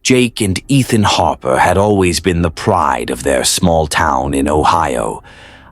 Jake and Ethan Harper had always been the pride of their small town in Ohio.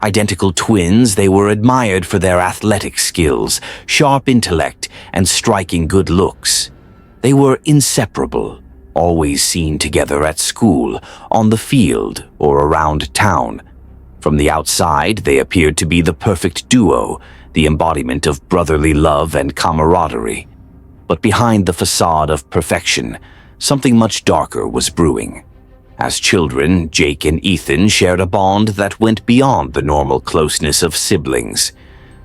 Identical twins, they were admired for their athletic skills, sharp intellect, and striking good looks. They were inseparable, always seen together at school, on the field, or around town. From the outside, they appeared to be the perfect duo, the embodiment of brotherly love and camaraderie. But behind the facade of perfection, something much darker was brewing. As children, Jake and Ethan shared a bond that went beyond the normal closeness of siblings.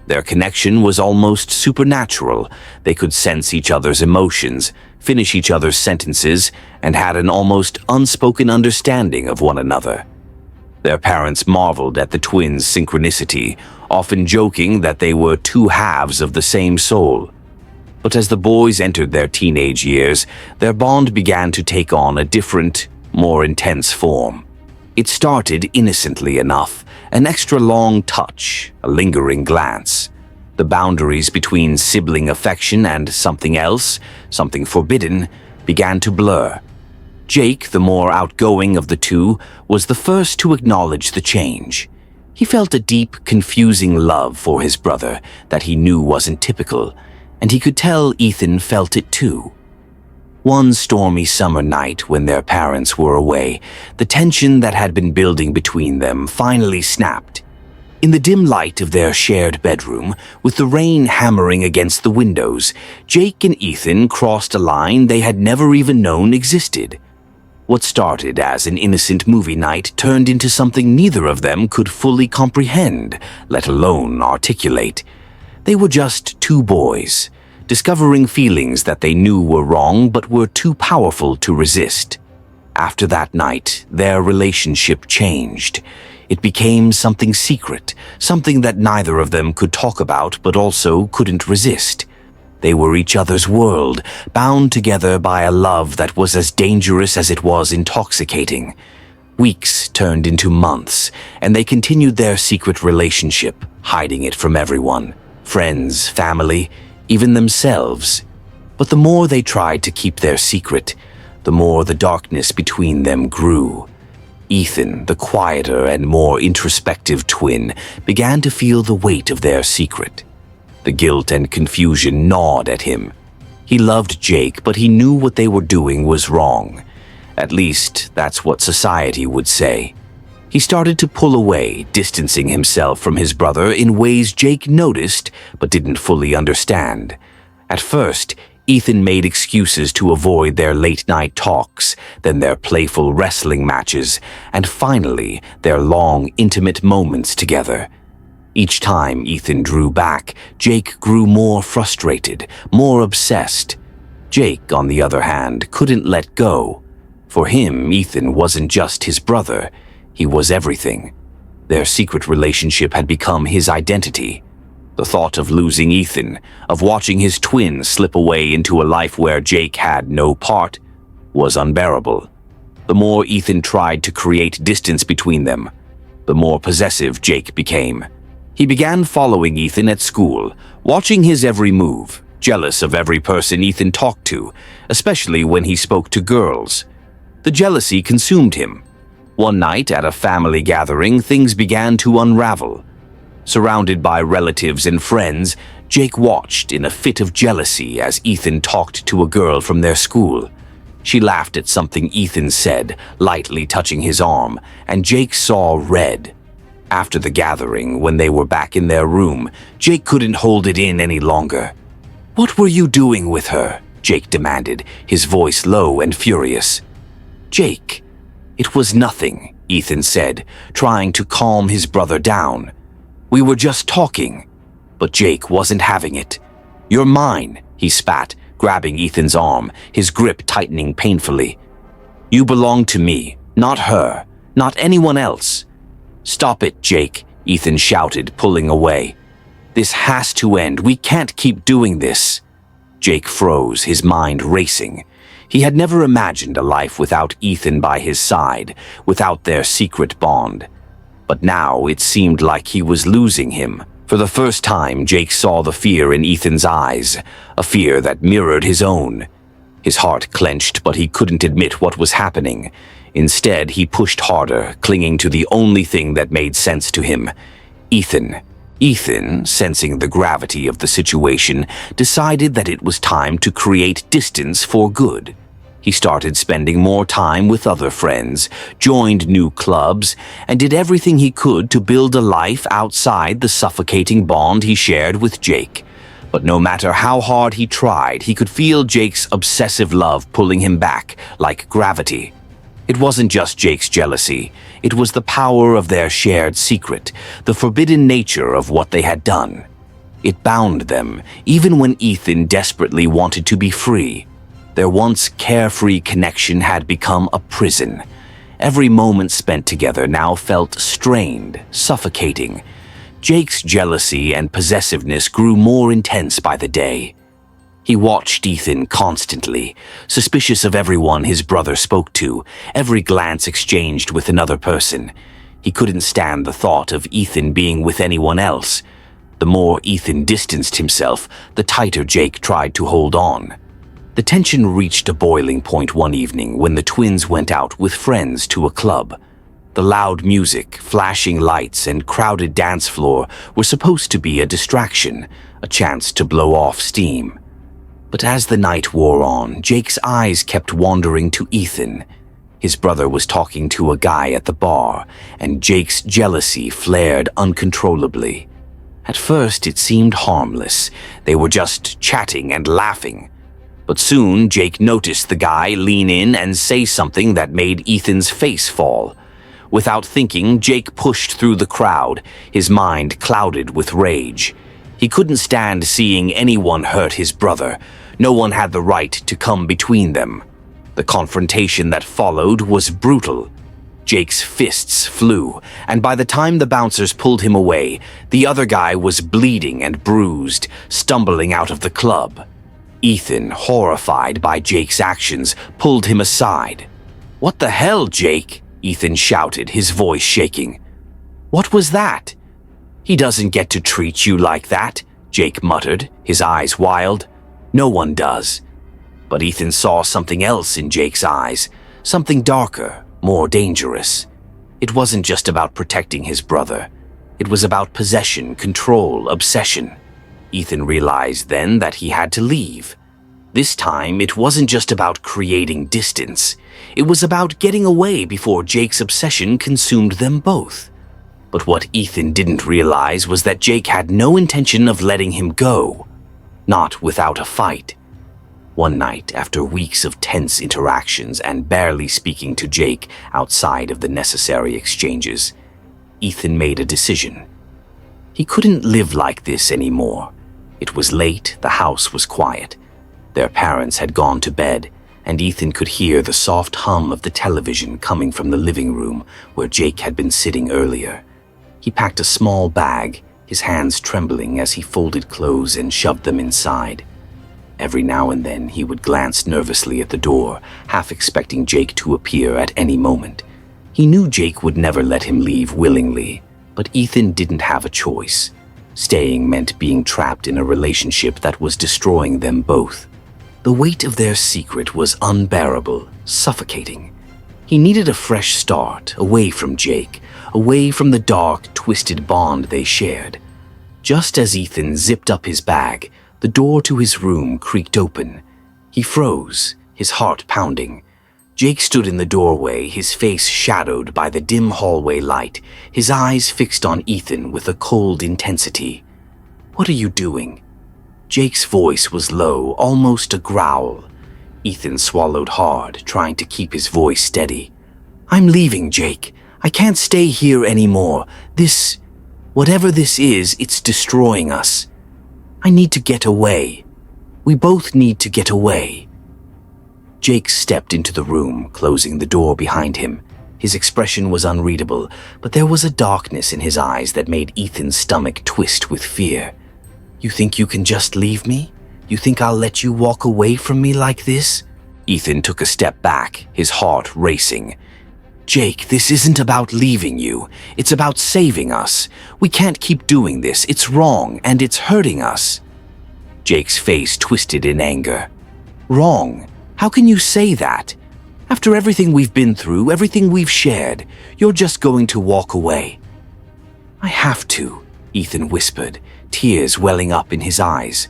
Their connection was almost supernatural. They could sense each other's emotions, finish each other's sentences, and had an almost unspoken understanding of one another. Their parents marveled at the twins' synchronicity, often joking that they were two halves of the same soul. But as the boys entered their teenage years, their bond began to take on a different, more intense form. It started innocently enough, an extra long touch, a lingering glance. The boundaries between sibling affection and something else, something forbidden, began to blur. Jake, the more outgoing of the two, was the first to acknowledge the change. He felt a deep, confusing love for his brother that he knew wasn't typical, and he could tell Ethan felt it too. One stormy summer night when their parents were away, the tension that had been building between them finally snapped. In the dim light of their shared bedroom, with the rain hammering against the windows, Jake and Ethan crossed a line they had never even known existed. What started as an innocent movie night turned into something neither of them could fully comprehend, let alone articulate. They were just two boys, discovering feelings that they knew were wrong but were too powerful to resist. After that night, their relationship changed. It became something secret, something that neither of them could talk about but also couldn't resist. They were each other's world, bound together by a love that was as dangerous as it was intoxicating. Weeks turned into months, and they continued their secret relationship, hiding it from everyone, friends, family, even themselves. But the more they tried to keep their secret, the more the darkness between them grew. Ethan, the quieter and more introspective twin, began to feel the weight of their secret. The guilt and confusion gnawed at him. He loved Jake, but he knew what they were doing was wrong. At least, that's what society would say. He started to pull away, distancing himself from his brother in ways Jake noticed but didn't fully understand. At first, Ethan made excuses to avoid their late-night talks, then their playful wrestling matches, and finally, their long, intimate moments together. Each time Ethan drew back, Jake grew more frustrated, more obsessed. Jake, on the other hand, couldn't let go. For him, Ethan wasn't just his brother. He was everything. Their secret relationship had become his identity. The thought of losing Ethan, of watching his twin slip away into a life where Jake had no part, was unbearable. The more Ethan tried to create distance between them, the more possessive Jake became. He began following Ethan at school, watching his every move, jealous of every person Ethan talked to, especially when he spoke to girls. The jealousy consumed him. One night at a family gathering, things began to unravel. Surrounded by relatives and friends, Jake watched in a fit of jealousy as Ethan talked to a girl from their school. She laughed at something Ethan said, lightly touching his arm, and Jake saw red. After the gathering, when they were back in their room, Jake couldn't hold it in any longer. "What were you doing with her?" Jake demanded, his voice low and furious. "Jake, it was nothing," Ethan said, trying to calm his brother down. "We were just talking." But Jake wasn't having it. "You're mine," he spat, grabbing Ethan's arm, his grip tightening painfully. "You belong to me, not her, not anyone else." "Stop it, Jake," Ethan shouted, pulling away. "This has to end. We can't keep doing this." Jake froze, his mind racing. He had never imagined a life without Ethan by his side, without their secret bond. But now it seemed like he was losing him. For the first time, Jake saw the fear in Ethan's eyes, a fear that mirrored his own. His heart clenched, but he couldn't admit what was happening. Instead, he pushed harder, clinging to the only thing that made sense to him: Ethan. Ethan, sensing the gravity of the situation, decided that it was time to create distance for good. He started spending more time with other friends, joined new clubs, and did everything he could to build a life outside the suffocating bond he shared with Jake. But no matter how hard he tried, he could feel Jake's obsessive love pulling him back like gravity. It wasn't just Jake's jealousy. It was the power of their shared secret, the forbidden nature of what they had done. It bound them, even when Ethan desperately wanted to be free. Their once carefree connection had become a prison. Every moment spent together now felt strained, suffocating. Jake's jealousy and possessiveness grew more intense by the day. He watched Ethan constantly, suspicious of everyone his brother spoke to, every glance exchanged with another person. He couldn't stand the thought of Ethan being with anyone else. The more Ethan distanced himself, the tighter Jake tried to hold on. The tension reached a boiling point one evening when the twins went out with friends to a club. The loud music, flashing lights, and crowded dance floor were supposed to be a distraction, a chance to blow off steam. But as the night wore on, Jake's eyes kept wandering to Ethan. His brother was talking to a guy at the bar, and Jake's jealousy flared uncontrollably. At first, it seemed harmless. They were just chatting and laughing. But soon, Jake noticed the guy lean in and say something that made Ethan's face fall. Without thinking, Jake pushed through the crowd, his mind clouded with rage. He couldn't stand seeing anyone hurt his brother. No one had the right to come between them. The confrontation that followed was brutal. Jake's fists flew, and by the time the bouncers pulled him away, the other guy was bleeding and bruised, stumbling out of the club. Ethan, horrified by Jake's actions, pulled him aside. "What the hell, Jake?" Ethan shouted, his voice shaking. "What was that?" "He doesn't get to treat you like that," Jake muttered, his eyes wild. "No one does." But Ethan saw something else in Jake's eyes, something darker, more dangerous. It wasn't just about protecting his brother. It was about possession, control, obsession. Ethan realized then that he had to leave. This time, it wasn't just about creating distance. It was about getting away before Jake's obsession consumed them both. But what Ethan didn't realize was that Jake had no intention of letting him go. Not without a fight. One night, after weeks of tense interactions and barely speaking to Jake outside of the necessary exchanges, Ethan made a decision. He couldn't live like this anymore. It was late, the house was quiet. Their parents had gone to bed, and Ethan could hear the soft hum of the television coming from the living room where Jake had been sitting earlier. He packed a small bag, his hands trembling as he folded clothes and shoved them inside. Every now and then he would glance nervously at the door, half expecting Jake to appear at any moment. He knew Jake would never let him leave willingly, but Ethan didn't have a choice. Staying meant being trapped in a relationship that was destroying them both. The weight of their secret was unbearable, suffocating. He needed a fresh start, away from Jake, away from the dark, twisted bond they shared. Just as Ethan zipped up his bag, the door to his room creaked open. He froze, his heart pounding. Jake stood in the doorway, his face shadowed by the dim hallway light, his eyes fixed on Ethan with a cold intensity. "What are you doing?" Jake's voice was low, almost a growl. Ethan swallowed hard, trying to keep his voice steady. "I'm leaving, Jake. I can't stay here anymore. Whatever this is, it's destroying us. I need to get away. We both need to get away." Jake stepped into the room, closing the door behind him. His expression was unreadable, but there was a darkness in his eyes that made Ethan's stomach twist with fear. "You think you can just leave me? You think I'll let you walk away from me like this?" Ethan took a step back, his heart racing. "Jake, this isn't about leaving you. It's about saving us. We can't keep doing this. It's wrong, and it's hurting us." Jake's face twisted in anger. "Wrong? How can you say that? After everything we've been through, everything we've shared, you're just going to walk away." "I have to," Ethan whispered, tears welling up in his eyes.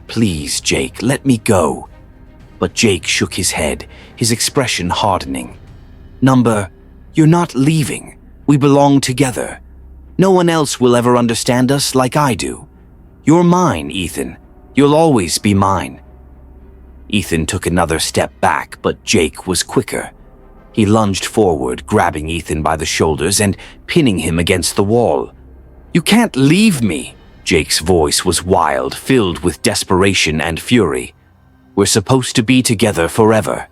"Please, Jake, let me go." But Jake shook his head, his expression hardening. "Number, you're not leaving. We belong together. No one else will ever understand us like I do. You're mine, Ethan. You'll always be mine." Ethan took another step back, but Jake was quicker. He lunged forward, grabbing Ethan by the shoulders and pinning him against the wall. "You can't leave me!" Jake's voice was wild, filled with desperation and fury. "We're supposed to be together forever."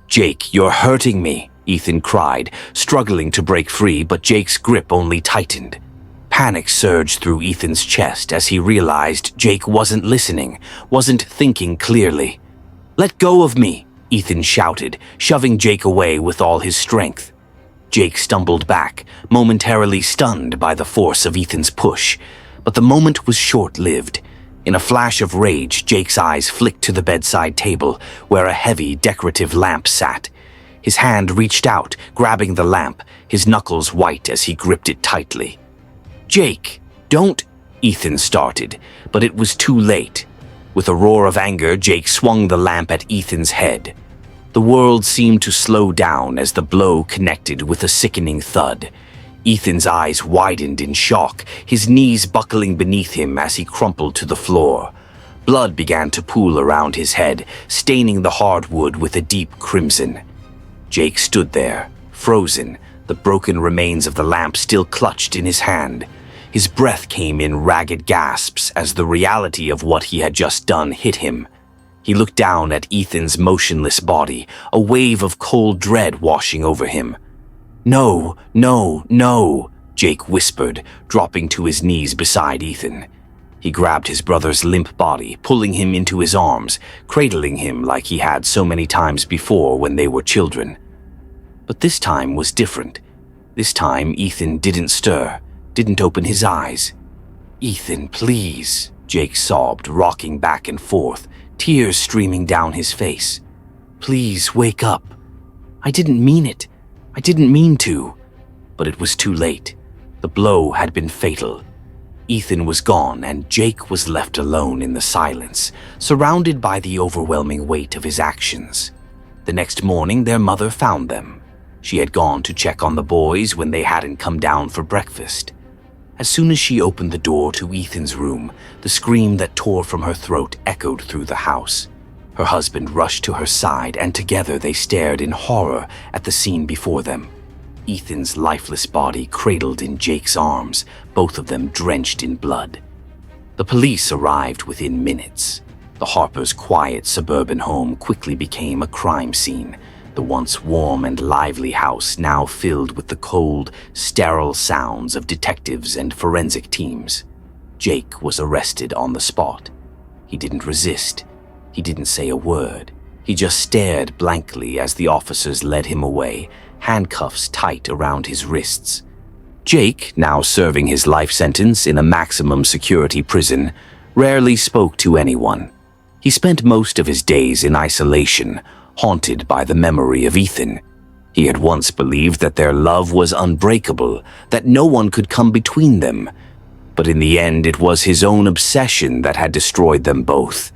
"Jake, you're hurting me," Ethan cried, struggling to break free, but Jake's grip only tightened. Panic surged through Ethan's chest as he realized Jake wasn't listening, wasn't thinking clearly. "Let go of me," Ethan shouted, shoving Jake away with all his strength. Jake stumbled back, momentarily stunned by the force of Ethan's push, but the moment was short-lived. In a flash of rage, Jake's eyes flicked to the bedside table, where a heavy, decorative lamp sat. His hand reached out, grabbing the lamp, his knuckles white as he gripped it tightly. "Jake, don't," Ethan started, but it was too late. With a roar of anger, Jake swung the lamp at Ethan's head. The world seemed to slow down as the blow connected with a sickening thud. Ethan's eyes widened in shock, his knees buckling beneath him as he crumpled to the floor. Blood began to pool around his head, staining the hardwood with a deep crimson. Jake stood there, frozen, the broken remains of the lamp still clutched in his hand. His breath came in ragged gasps as the reality of what he had just done hit him. He looked down at Ethan's motionless body, a wave of cold dread washing over him. "No, no, no," Jake whispered, dropping to his knees beside Ethan. He grabbed his brother's limp body, pulling him into his arms, cradling him like he had so many times before when they were children. But this time was different. This time Ethan didn't stir, didn't open his eyes. "Ethan, please," Jake sobbed, rocking back and forth, tears streaming down his face. "Please wake up. I didn't mean it. I didn't mean to." But it was too late. The blow had been fatal. Ethan was gone, and Jake was left alone in the silence, surrounded by the overwhelming weight of his actions. The next morning, their mother found them. She had gone to check on the boys when they hadn't come down for breakfast. As soon as she opened the door to Ethan's room, the scream that tore from her throat echoed through the house. Her husband rushed to her side, and together they stared in horror at the scene before them. Ethan's lifeless body cradled in Jake's arms, both of them drenched in blood. The police arrived within minutes. The Harpers' quiet suburban home quickly became a crime scene, the once warm and lively house now filled with the cold, sterile sounds of detectives and forensic teams. Jake was arrested on the spot. He didn't resist. He didn't say a word. He just stared blankly as the officers led him away, handcuffs tight around his wrists. Jake, now serving his life sentence in a maximum security prison, rarely spoke to anyone. He spent most of his days in isolation, haunted by the memory of Ethan. He had once believed that their love was unbreakable, that no one could come between them. But in the end, it was his own obsession that had destroyed them both.